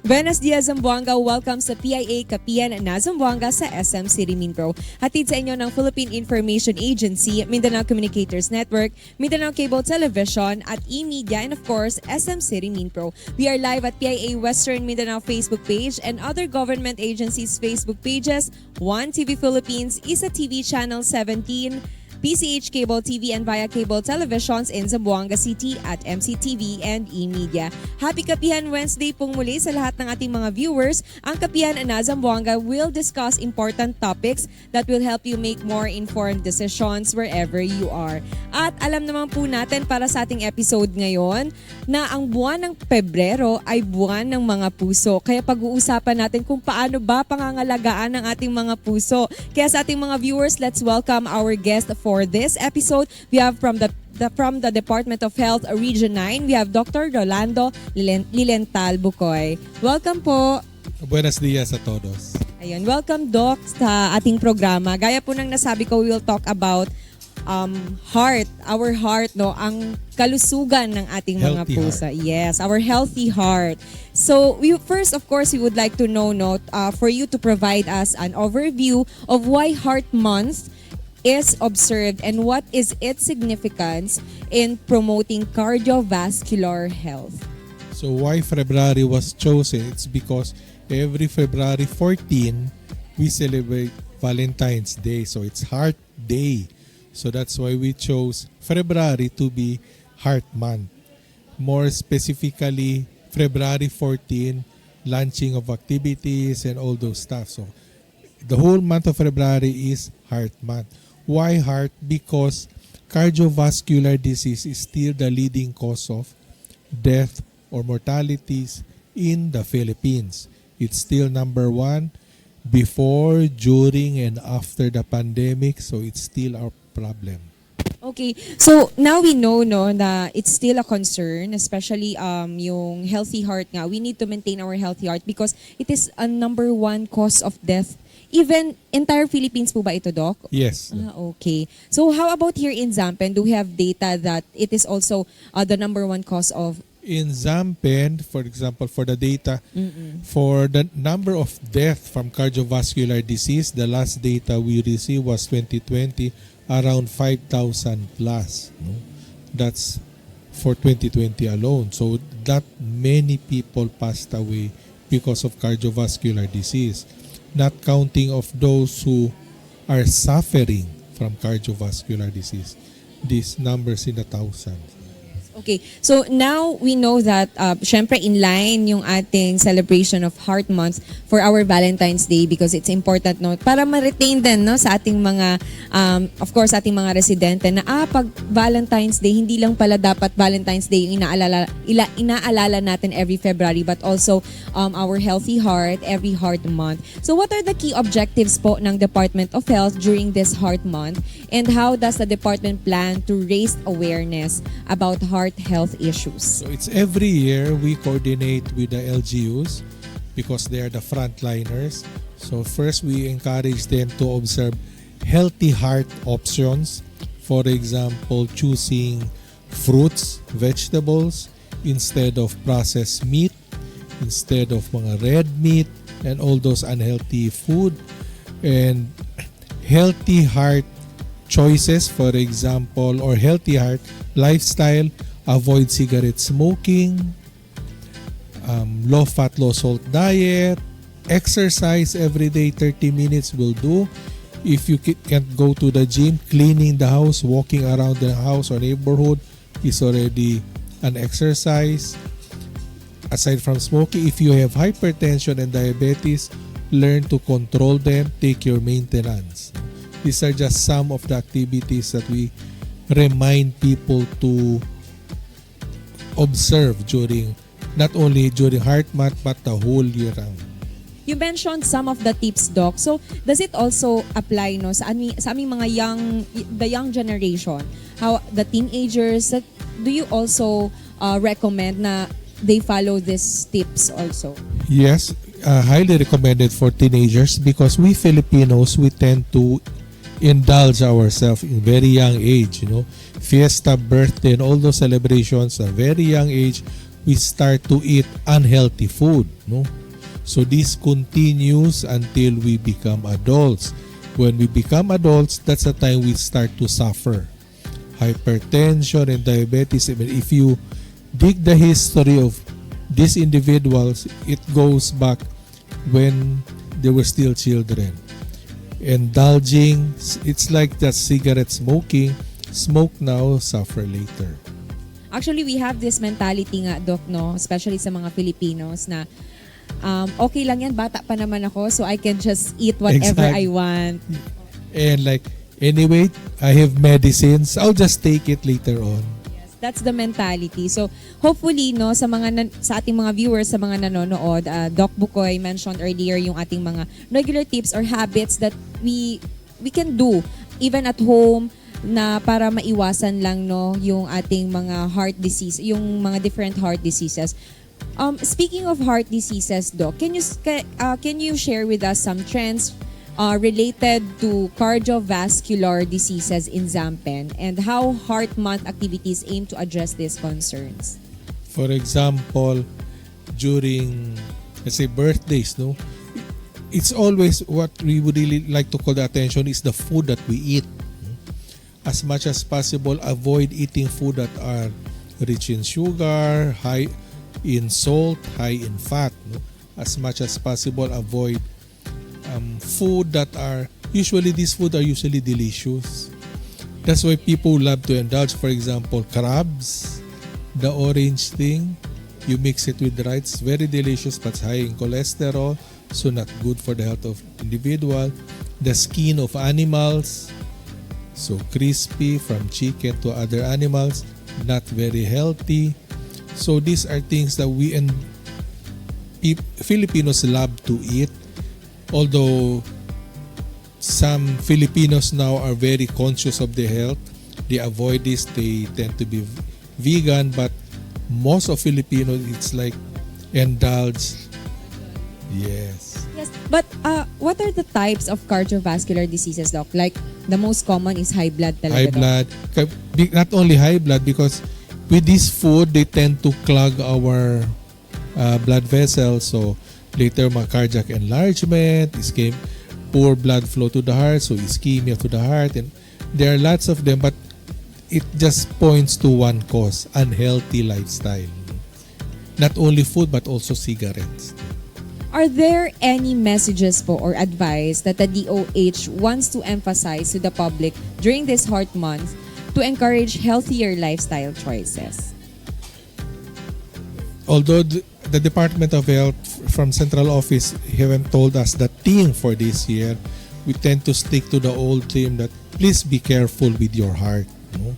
Buenos dias, Zamboanga. Welcome sa PIA Kapihan na Zamboanga sa SM City Mindpro. Hatid sa inyo ng Philippine Information Agency, Mindanao Communicators Network, Mindanao Cable Television, at e-media, and of course, SM City Mindpro. We are live at PIA Western Mindanao Facebook page and other government agencies' Facebook pages, One TV Philippines, Isa TV Channel 17, PCH Cable TV and via cable televisions in Zamboanga City at MCTV and e-media. Happy Kapihan Wednesday pong muli sa lahat ng ating mga viewers. Ang Kapihan na Zamboanga will discuss important topics that will help you make more informed decisions wherever you are. At alam naman po natin para sa ating episode ngayon na ang buwan ng Pebrero ay buwan ng mga puso. Kaya pag-uusapan natin kung paano ba pangangalagaan ng ating mga puso. Kaya sa ating mga viewers, let's welcome our guest for this episode. We have from the Department of Health Region 9, we have Dr. Rolando Lilental Bukoy. Welcome po. Buenos dias a todos. Ayun, welcome Doc sa ating programa. Gaya po ng nasabi ko, we will talk about our heart, no, ang kalusugan ng ating mga Healthy puso. heart. Yes, our healthy heart. So, first, of course, we would like to know, for you to provide us an overview of why Heart Month is observed and what is its significance in promoting cardiovascular health. So why February was chosen? It's because every February 14 we celebrate Valentine's Day. So it's Heart Day. So that's why we chose February to be Heart Month. More specifically, February 14, launching of activities and all those stuff. So the whole month of February is Heart Month. Why heart? Because cardiovascular disease is still the leading cause of death or mortalities in the Philippines. It's still number one before, during, and after the pandemic. So it's still our problem. Okay. So now we know na it's still a concern, especially yung healthy heart nga. We need to maintain our healthy heart because it is a number one cause of death. Even entire Philippines po ba ito, Doc? Yes. Okay. So how about here in Zampen? Do we have data that it is also the number one cause of... In Zampen, for example, for the data, for the number of death from cardiovascular disease, the last data we received was 2020, around 5,000 plus. No? That's for 2020 alone. So that many people passed away because of cardiovascular disease. Not counting of those who are suffering from cardiovascular disease. These numbers in the thousands. Okay. So now we know that syempre in line yung ating celebration of Heart Month for our Valentine's Day because it's important para ma-retain din sa ating mga of course ating mga residente na pag Valentine's Day hindi lang pala dapat Valentine's Day yung inaalala natin every February but also our healthy heart every Heart Month. So what are the key objectives po ng Department of Health during this Heart Month and how does the department plan to raise awareness about heart health issues? So it's every year we coordinate with the LGUs because they are the frontliners. So first we encourage them to observe healthy heart options. For example, choosing fruits, vegetables instead of processed meat, instead of mga red meat and all those unhealthy food. And healthy heart choices, for example, or healthy heart lifestyle, avoid cigarette smoking, low fat, low salt diet, exercise every day, 30 minutes will do. If you can't go to the gym, cleaning the house, walking around the house or neighborhood is already an exercise. Aside from smoking, if you have hypertension and diabetes, learn to control them, take your maintenance. These are just some of the activities that we remind people to observe during, not only during Heart Month, but the whole year round. You mentioned some of the tips, Doc. So, does it also apply sa aming mga the young generation? How the teenagers, do you also recommend na they follow these tips also? Yes, highly recommended for teenagers because we Filipinos, we tend to indulge ourselves in very young age, fiesta, birthday, and all those celebrations at a very young age, we start to eat unhealthy food, no? So this continues until we become adults. When we become adults, that's the time we start to suffer hypertension and diabetes. I mean, if you dig the history of these individuals, it goes back when they were still children. Indulging, it's like that cigarette smoking, smoke now, suffer later. Actually, we have this mentality nga, Doc, no? Especially sa mga Filipinos na okay lang yan, bata pa naman ako, so I can just eat whatever I want. And like, anyway, I have medicines, I'll just take it later on. That's the mentality. So hopefully no sa sa ating mga viewers, sa mga nanonood, Doc Bukoy mentioned earlier yung ating mga regular tips or habits that we can do even at home na para maiwasan lang no yung ating mga heart disease, yung mga different heart diseases. Speaking of heart diseases, Doc, can you share with us some trends related to cardiovascular diseases in Zampen and how Heart Month activities aim to address these concerns? For example, during, let's say, birthdays, no? It's always what we would really like to call the attention is the food that we eat. As much as possible, avoid eating food that are rich in sugar, high in salt, high in fat. No? As much as possible, avoid food that are these food are usually delicious. That's why people love to indulge. For example, crabs, the orange thing, you mix it with rice, very delicious but high in cholesterol, so not good for the health of individual. The skin of animals, so crispy, from chicken to other animals, not very healthy. So these are things that we and Filipinos love to eat. Although some Filipinos now are very conscious of their health, they avoid this, they tend to be vegan, but most of Filipinos, it's like indulge. Yes. Yes, but what are the types of cardiovascular diseases, Doc? Like the most common is high blood talaga. High blood. Not only high blood, because with this food, they tend to clog our blood vessels. So later, cardiac enlargement, poor blood flow to the heart, so ischemia to the heart, and there are lots of them, but it just points to one cause: unhealthy lifestyle. Not only food, but also cigarettes. Are there any messages po or advice that the DOH wants to emphasize to the public during this Heart Month to encourage healthier lifestyle choices? Although the Department of Health from Central Office haven't told us the theme for this year, we tend to stick to the old theme that please be careful with your heart. No?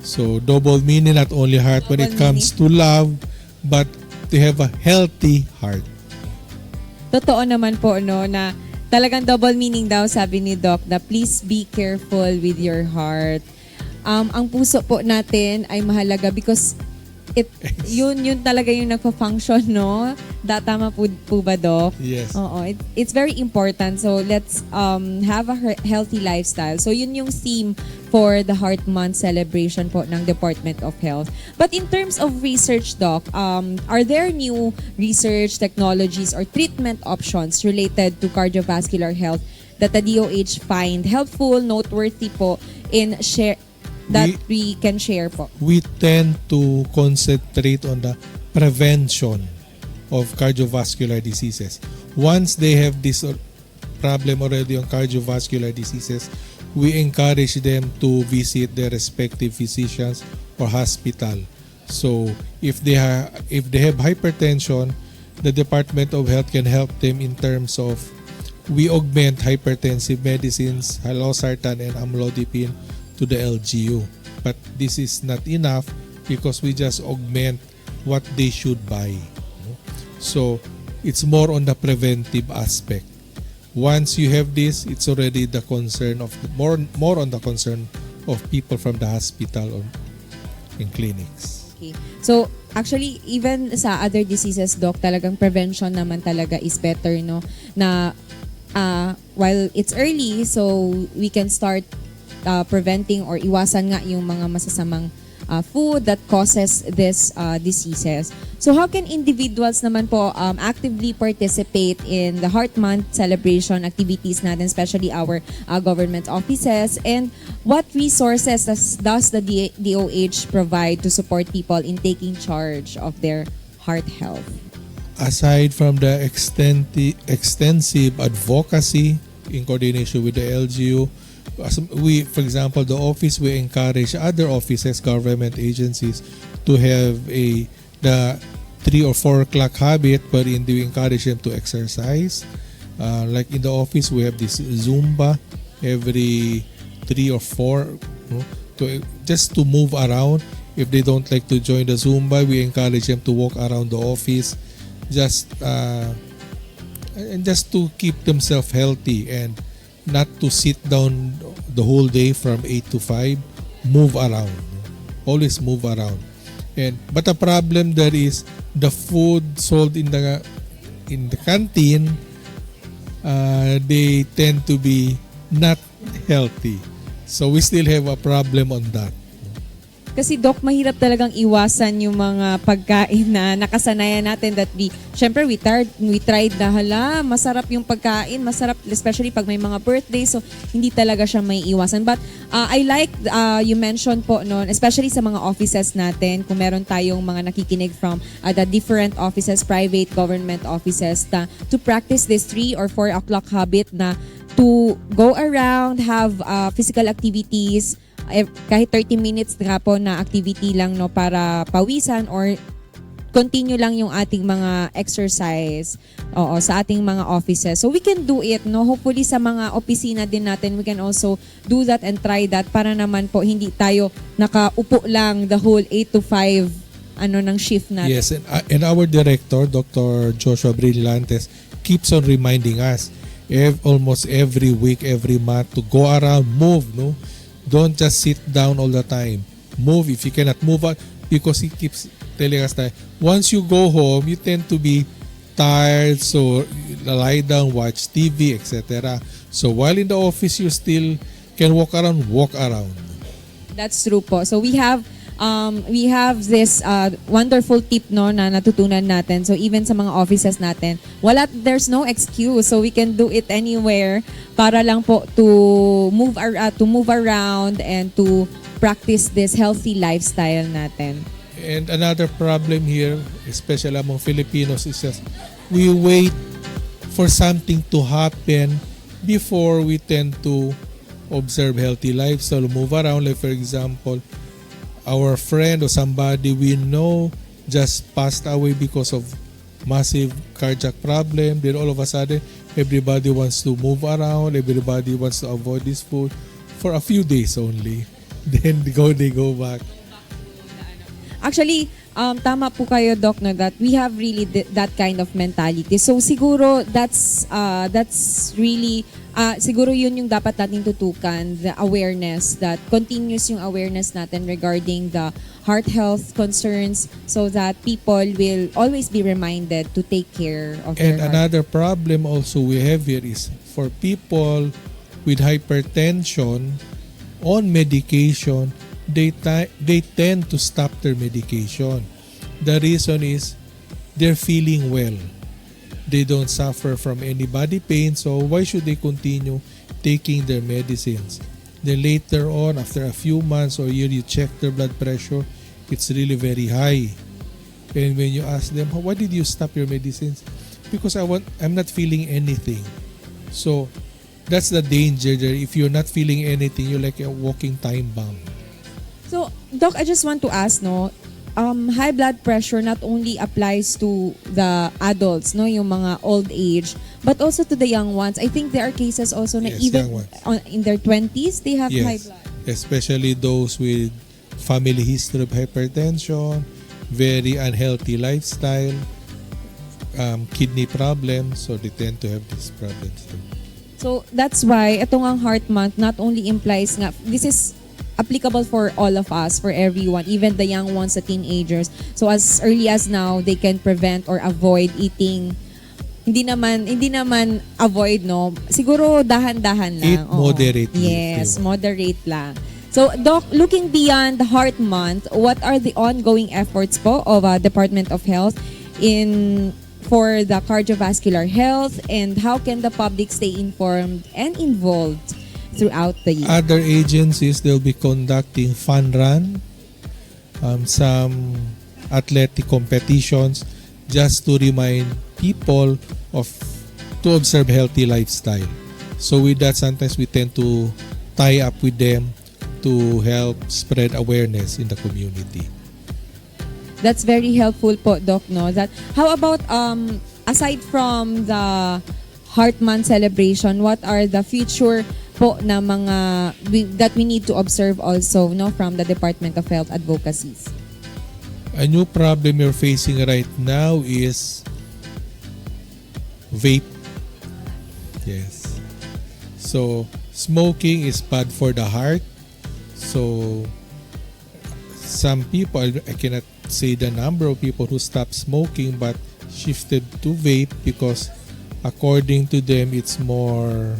So double meaning, not only heart when it comes to love, but to have a healthy heart. Totoo naman po no na talagang double meaning daw, sabi ni Doc, na please be careful with your heart. Ang puso po natin ay mahalaga because yun talaga yung nagfa-function, no? Tama po ba, Doc? Yes. Oo, it's very important. So let's have a healthy lifestyle. So yun yung theme for the Heart Month celebration po ng Department of Health. But in terms of research, Doc, are there new research technologies or treatment options related to cardiovascular health that the DOH find helpful, noteworthy po in we can share po? We tend to concentrate on the prevention of cardiovascular diseases. Once they have this problem already on cardiovascular diseases, we encourage them to visit their respective physicians or hospital. So if they have hypertension, the Department of Health can help them in terms of we augment hypertensive medicines, halosartan and amlodipine to the LGU. But this is not enough because we just augment what they should buy. So it's more on the preventive aspect. Once you have this, it's already the concern of more on the concern of people from the hospital or in clinics. Okay. So actually even sa other diseases, Doc, talagang prevention naman talaga is better, no? Na while it's early, so we can start preventing or iwasan nga yung mga masasamang food that causes this diseases. So how can individuals naman po actively participate in the Heart Month celebration activities natin, especially our government offices, and what resources does the DOH provide to support people in taking charge of their heart health? Aside from the extensive advocacy in coordination with the LGU, we, for example, the office, we encourage other offices, government agencies to have the 3 or 4 o'clock habit, wherein we encourage them to exercise. Like in the office, we have this Zumba every 3 or 4, just to move around. If they don't like to join the Zumba, we encourage them to walk around the office, just to keep themselves healthy and not to sit down the whole day from 8 to 5. Move around. Always move around. But the problem there is the food sold in the canteen, they tend to be not healthy. So we still have a problem on that. Kasi Doc, mahirap talagang iwasan yung mga pagkain na nakasanayan natin that syempre we tried na masarap yung pagkain, masarap especially pag may mga birthday, so hindi talaga siya may iwasan. But I like you mentioned po no, especially sa mga offices natin, kung meron tayong mga nakikinig from the different offices, private, government offices, to practice this 3 or 4 o'clock habit na to go around, have physical activities, kahit 30 minutes nga po na activity lang no, para pawisan or continue lang yung ating mga exercise sa ating mga offices. So we can do it, no? Hopefully sa mga opisina din natin, we can also do that and try that para naman po hindi tayo nakaupo lang the whole 8 to 5 ng shift natin. Yes, and our director, Dr. Joshua Brillantes, keeps on reminding us almost every week, every month to go around, move, no? Don't just sit down all the time. Move if you cannot move out, because he keeps telling us that once you go home, you tend to be tired, so lie down, watch TV, etc. So while in the office, you still can walk around, walk around. That's true po. So we have this wonderful tip no na natutunan natin. So even sa mga offices natin, there's no excuse. So we can do it anywhere para lang po to move around and to practice this healthy lifestyle natin. And another problem here, especially among Filipinos, is that we wait for something to happen before we tend to observe healthy lifestyle, move around. Like for example, our friend or somebody we know just passed away because of massive cardiac problem. Then all of a sudden, everybody wants to move around, everybody wants to avoid this food for a few days only. Then they go back. Actually, tama po kayo, Doc, no, that we have really that kind of mentality. So siguro that's really siguro yun yung dapat natin tutukan, the awareness, that continuous yung awareness natin regarding the heart health concerns, so that people will always be reminded to take care of their And heart. another problem also we have here is for people with hypertension on medication, they tend to stop their medication. The reason is they're feeling well. They don't suffer from any body pain, so why should they continue taking their medicines? Then later on, after a few months or year, you check their blood pressure, it's really very high. And when you ask them, why did you stop your medicines? Because I'm not feeling anything. So that's the danger there. If you're not feeling anything, you're like a walking time bomb. So, Doc, I just want to ask, no, high blood pressure not only applies to the adults, no, yung mga old age, but also to the young ones. I think there are cases also na Yes, even young ones. In their 20s, they have high Yes, blood. especially those with family history of hypertension, very unhealthy lifestyle, kidney problems, so they tend to have these problems too. So, that's why itong ang Heart Month not only implies nga, this is applicable for all of us, for everyone, even the young ones, the teenagers. So as early as now, they can prevent or avoid eating. Hindi naman avoid, no. Siguro dahan-dahan lang. Eat moderately. Yes, moderate lang. So, Doc, looking beyond the Heart Month, what are the ongoing efforts po of Department of Health for the cardiovascular health, and how can the public stay informed and involved throughout the year? Other agencies, they'll be conducting fun run, some athletic competitions, just to remind people to observe healthy lifestyle. So with that, sometimes we tend to tie up with them to help spread awareness in the community. That's very helpful po, Doc, no? How about aside from the Heart Month celebration, what are the future po na that we need to observe also, no, from the Department of Health advocacies? A new problem you're facing right now is vape. Yes. So smoking is bad for the heart. So some people, I cannot say the number of people who stopped smoking but shifted to vape because according to them it's more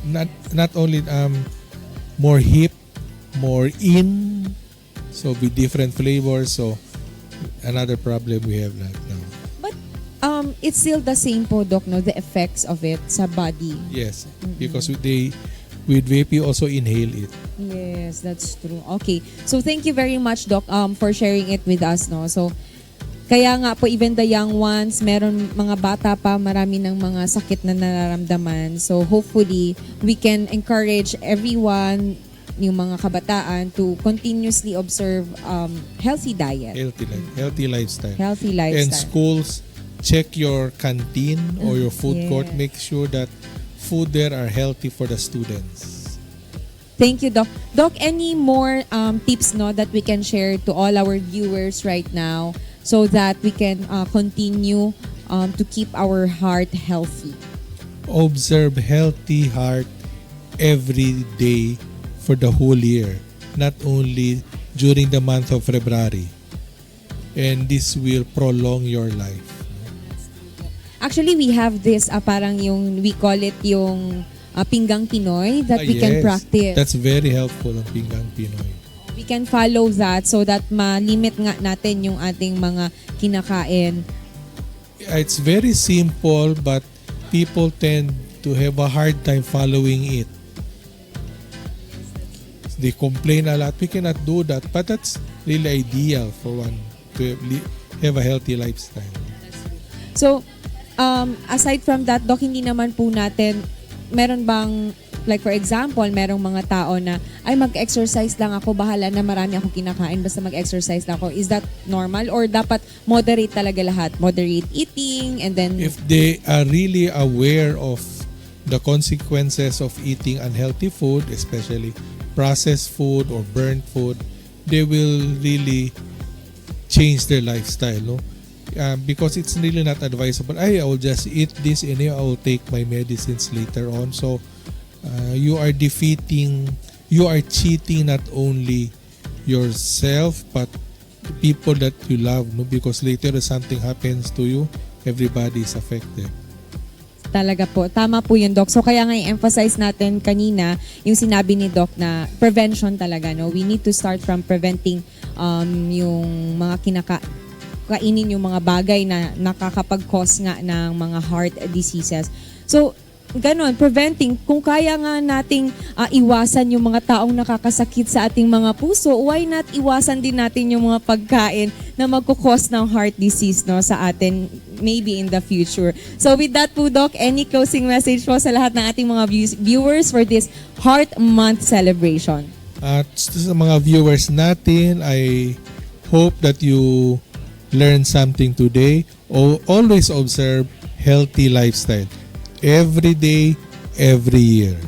not only more hip, more in, so with different flavors. So another problem we have right now. But it's still the same po, Doc, no, the effects of it sa body. Yes, because with vape you also inhale it. Yes, that's true. Okay. So thank you very much, Doc, for sharing it with us, no. So kaya nga po, even the young ones, meron mga bata pa, marami ng mga sakit na nararamdaman. So hopefully, we can encourage everyone, yung mga kabataan, to continuously observe healthy diet. Healthy lifestyle. Healthy lifestyle. And schools, check your canteen or your food court. Make sure that food there are healthy for the students. Thank you, Doc. Doc, any more tips, no, that we can share to all our viewers right now so that we can continue to keep our heart healthy? Observe healthy heart every day for the whole year, not only during the month of February. And this will prolong your life. Actually, we have this, parang we call it yung pinggang Pinoy that we can practice. That's very helpful, ang pinggang Pinoy. We can follow that so that ma-limit nga natin yung ating mga kinakain. It's very simple but people tend to have a hard time following it. They complain a lot. We cannot do that, but that's really ideal for one to have a healthy lifestyle. So, aside from that, Doc, hindi naman po natin, meron bang, like for example, merong mga tao na, ay mag-exercise lang ako, bahala na marami ako kinakain, basta mag-exercise lang ako. Is that normal? Or dapat moderate talaga lahat? Moderate eating and then... If they are really aware of the consequences of eating unhealthy food, especially processed food or burnt food, they will really change their lifestyle, no? Because it's really not advisable. I will just eat this and I will take my medicines later on. So you are cheating not only yourself but the people that you love, no? Because later if something happens to you, everybody is affected. Talaga po. Tama po yun, Doc. So kaya nga i-emphasize natin kanina yung sinabi ni Doc na prevention talaga, no? We need to start from preventing yung mga kainin yung mga bagay na nakakapag-cause nga ng mga heart diseases. So, ganon, preventing, kung kaya nga nating iwasan yung mga taong nakakasakit sa ating mga puso, why not iwasan din natin yung mga pagkain na magkukos ng heart disease, no, sa atin maybe in the future. So with that po, Doc, any closing message po sa lahat ng ating mga viewers for this Heart Month celebration? At sa mga viewers natin, I hope that you learn something today. Always observe healthy lifestyle. Every day, every year.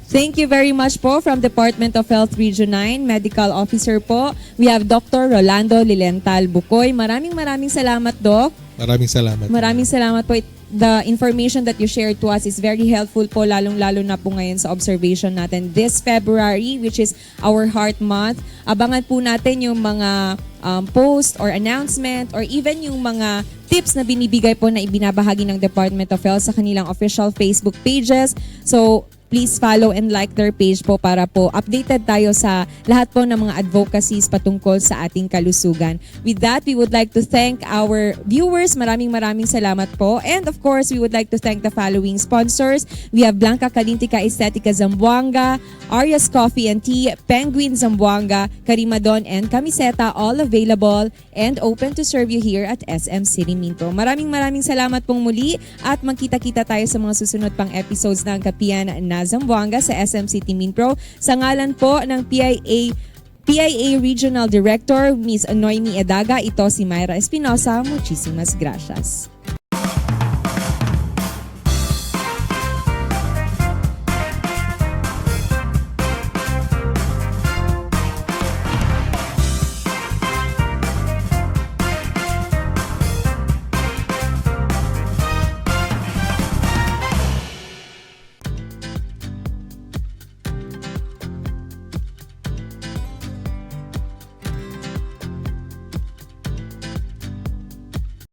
Thank you very much po from Department of Health Region 9, Medical Officer po. We have Dr. Rolando Lilental Bukoy. Maraming salamat, Doc. Maraming salamat. Maraming salamat po. The information that you shared to us is very helpful po, lalong-lalo na po ngayon sa observation natin this February, which is our Heart Month. Abangan po natin yung mga post or announcement or even yung mga tips na binibigay po na ibinabahagi ng Department of Health sa kanilang official Facebook pages. So, please follow and like their page po para po updated tayo sa lahat po ng mga advocacies patungkol sa ating kalusugan. With that, we would like to thank our viewers. Maraming salamat po. And of course, we would like to thank the following sponsors. We have Blanca Calintica Estetica Zamboanga, Arias Coffee and Tea, Penguin Zamboanga, Karimadon and Camiseta, all available and open to serve you here at SM City Mindpro. Maraming salamat pong muli at magkita-kita tayo sa mga susunod pang episodes ng Kapihan na Zamboanga sa SM City Mindpro. Sa ngalan po ng PIA Regional Director, Ms. Noemi Edaga, ito si Myra Espinosa. Muchísimas gracias.